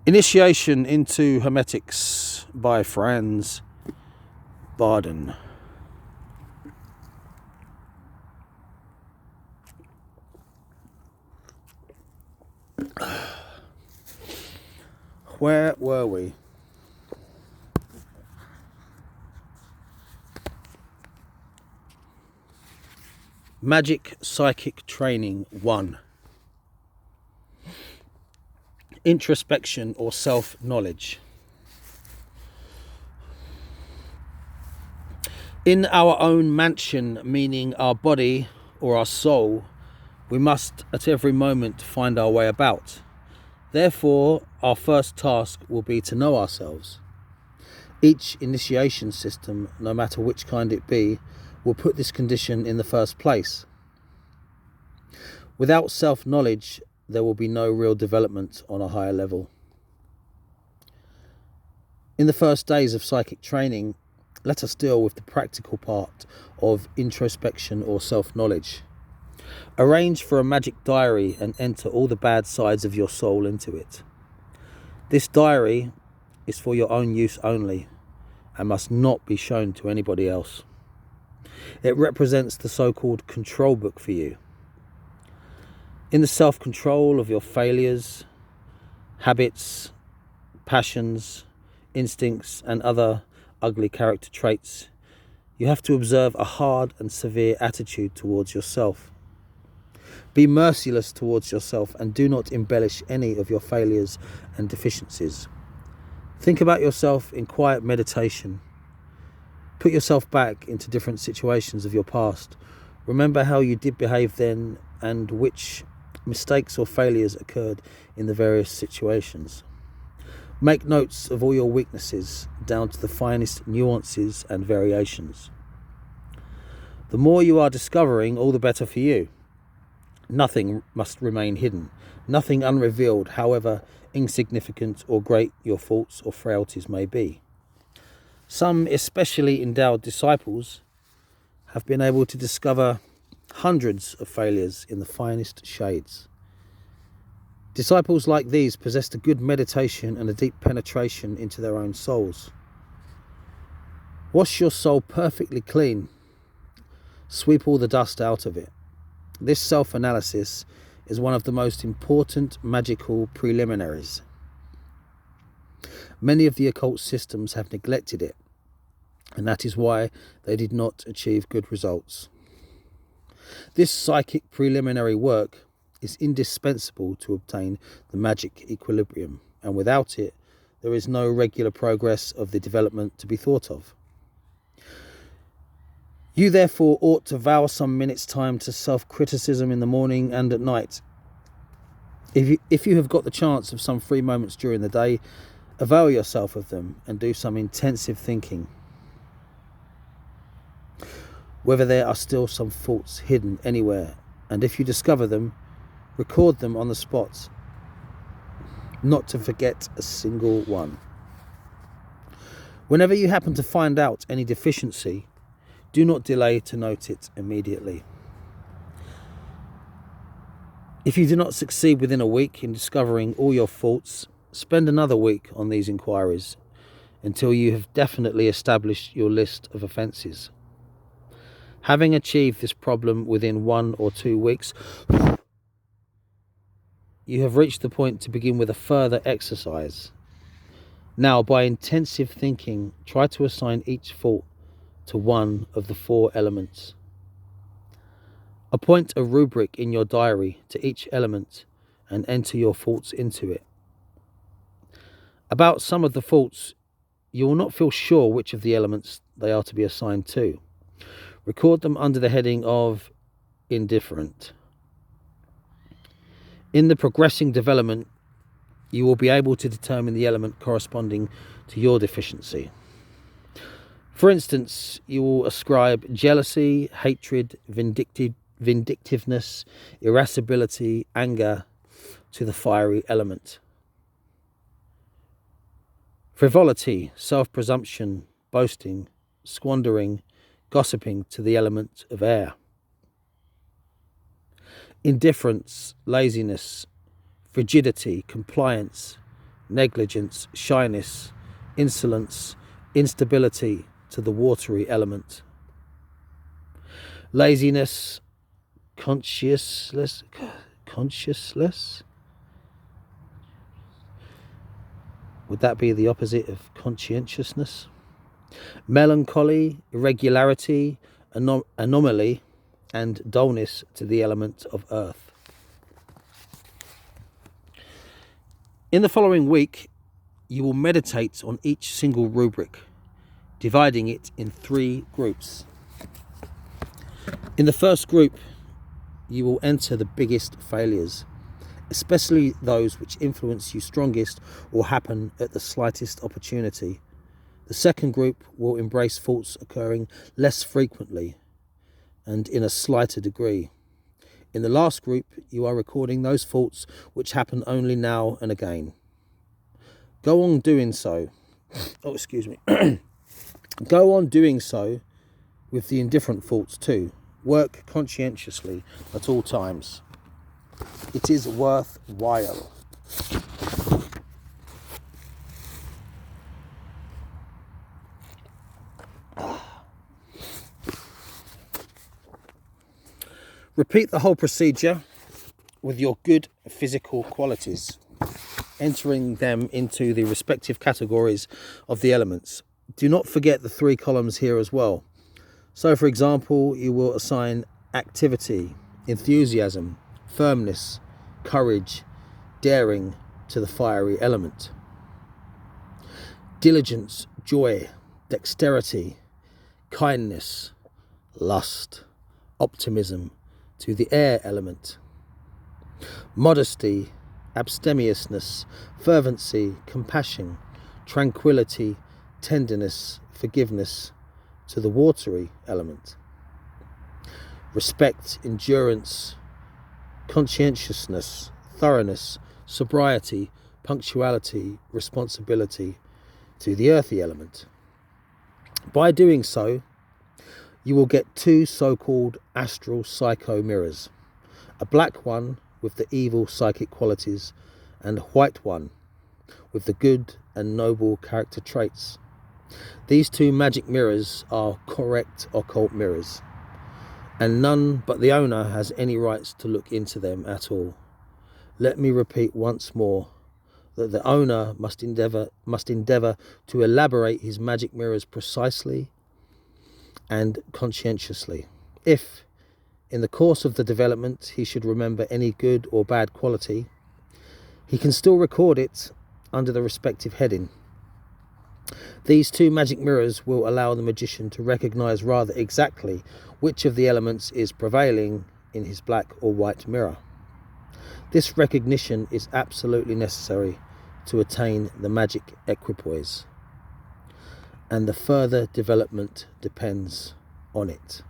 Initiation into Hermetics by Franz Barden. Where were we? Magic Psychic Training 1. Introspection or self-knowledge. In our own mansion, meaning our body or our soul, we must at every moment find our way about. Therefore, our first task will be to know ourselves. Each initiation system, no matter which kind it be, will put this condition in the first place. Without self-knowledge, there will be no real development on a higher level. In the first days of psychic training, let us deal with the practical part of introspection or self-knowledge. Arrange for a magic diary and enter all the bad sides of your soul into it. This diary is for your own use only and must not be shown to anybody else. It represents the so-called control book for you. In the self-control of your failures, habits, passions, instincts, and other ugly character traits, you have to observe a hard and severe attitude towards yourself. Be merciless towards yourself and do not embellish any of your failures and deficiencies. Think about yourself in quiet meditation. Put yourself back into different situations of your past. Remember how you did behave then and which mistakes or failures occurred in the various situations. Make notes of all your weaknesses down to the finest nuances and variations. The more you are discovering, all the better for you. Nothing must remain hidden, nothing unrevealed, however insignificant or great your faults or frailties may be. Some especially endowed disciples have been able to discover hundreds of failures in the finest shades. Disciples like these possessed a good meditation and a deep penetration into their own souls. Wash your soul perfectly clean. Sweep all the dust out of it. This self-analysis is one of the most important magical preliminaries. Many of the occult systems have neglected it, and that is why they did not achieve good results. This psychic preliminary work is indispensable to obtain the magic equilibrium, and without it, there is no regular progress of the development to be thought of. You therefore ought to vow some minutes' time to self-criticism in the morning and at night. If you have got the chance of some free moments during the day, avail yourself of them and do some intensive thinking. Whether there are still some faults hidden anywhere, and if you discover them, record them on the spot, not to forget a single one. Whenever you happen to find out any deficiency, do not delay to note it immediately. If you do not succeed within a week in discovering all your faults, spend another week on these inquiries until you have definitely established your list of offences. Having achieved this problem within 1 or 2 weeks, you have reached the point to begin with a further exercise. Now, by intensive thinking, try to assign each fault to one of the 4 elements. Appoint a rubric in your diary to each element and enter your faults into it. About some of the faults, you will not feel sure which of the elements they are to be assigned to. Record them under the heading of indifferent. In the progressing development, you will be able to determine the element corresponding to your deficiency. For instance, you will ascribe jealousy, hatred, vindictiveness, irascibility, anger to the fiery element. Frivolity, self-presumption, boasting, squandering, gossiping to the element of air. Indifference, laziness, frigidity, compliance, negligence, shyness, insolence, instability to the watery element. Laziness, consciousless. Would that be the opposite of conscientiousness? Melancholy, irregularity, anomaly, and dullness to the element of earth. In the following week, you will meditate on each single rubric, dividing it in 3 groups. In the first group, you will enter the biggest failures, especially those which influence you strongest or happen at the slightest opportunity. The second group will embrace faults occurring less frequently and in a slighter degree. In the last group, you are recording those faults which happen only now and again. Go on doing so. Go on doing so with the indifferent faults too. Work conscientiously at all times. It is worthwhile. Repeat the whole procedure with your good physical qualities, entering them into the respective categories of the elements. Do not forget the 3 columns here as well. So, for example, you will assign activity, enthusiasm, firmness, courage, daring to the fiery element. Diligence, joy, dexterity, kindness, lust, optimism to the air element. Modesty, abstemiousness, fervency, compassion, tranquility, tenderness, forgiveness to the watery element. Respect, endurance, conscientiousness, thoroughness, sobriety, punctuality, responsibility to the earthy element. By doing so, you will get 2 so-called astral psycho mirrors, a black one with the evil psychic qualities and a white one with the good and noble character traits. These 2 magic mirrors are correct occult mirrors, and none but the owner has any rights to look into them at all. Let me repeat once more that the owner must endeavour to elaborate his magic mirrors precisely and conscientiously. If, in the course of the development, he should remember any good or bad quality, he can still record it under the respective heading. These 2 magic mirrors will allow the magician to recognize rather exactly which of the elements is prevailing in his black or white mirror. This recognition is absolutely necessary to attain the magic equipoise, and the further development depends on it.